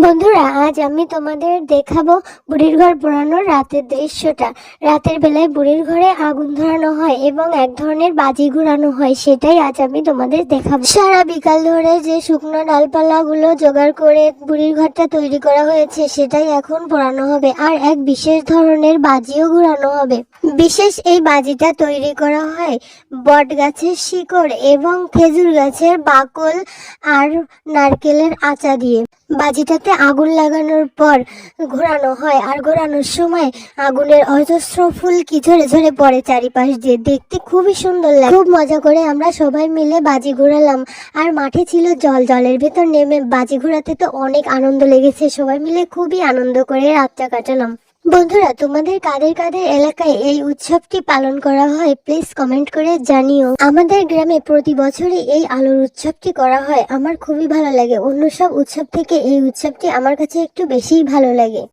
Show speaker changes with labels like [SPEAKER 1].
[SPEAKER 1] বন্ধুরা, আজ আমি তোমাদের দেখাবো বুড়ির ঘর পোড়ানোর রাতের দৃশ্যটা। রাতের বেলায় বুড়ির ঘরে আগুন ধরানো হয় এবং এক ধরনের বাজি ঘোরানো হয়, সেটাই আজ আমি তোমাদের দেখাবো। সারা বিকাল ধরে যে শুকনো ডালপালাগুলো জোগাড় করে বুড়ির ঘরটা তৈরি করা হয়েছে সেটাই এখন পোড়ানো হবে, আর এক বিশেষ ধরনের বাজিও ঘোরানো হবে। বিশেষ এই বাজিটা তৈরি করা হয় বট গাছের শিকড় এবং খেজুর গাছের বাকল আর নারকেলের আঁচা দিয়ে। বাজিটাতে আগুন লাগানোর পর ঘোরানো হয়, আর ঘোরানোর সময় আগুনের অজস্র ফুলকি ঝরে ঝরে পড়ে চারিপাশ দিয়ে, দেখতে খুবই সুন্দর লাগে। খুব মজা করে আমরা সবাই মিলে বাজি ঘোরালাম, আর মাঠে ছিল জল, জলের ভেতর নেমে বাজি ঘোরাতে তো অনেক আনন্দ লেগেছে। সবাই মিলে খুবই আনন্দ করে রাতটা কাটালাম। বন্ধুরা, তোমাদের কাদের কাদের এলাকায় এই উৎসবটি পালন করা হয় প্লিজ কমেন্ট করে জানিও। আমাদের গ্রামে প্রতি বছরই এই আলোর উৎসবটি করা হয়। আমার খুবই ভালো লাগে, অন্য সব উৎসব থেকে এই উৎসবটি আমার কাছে একটু বেশিই ভালো লাগে।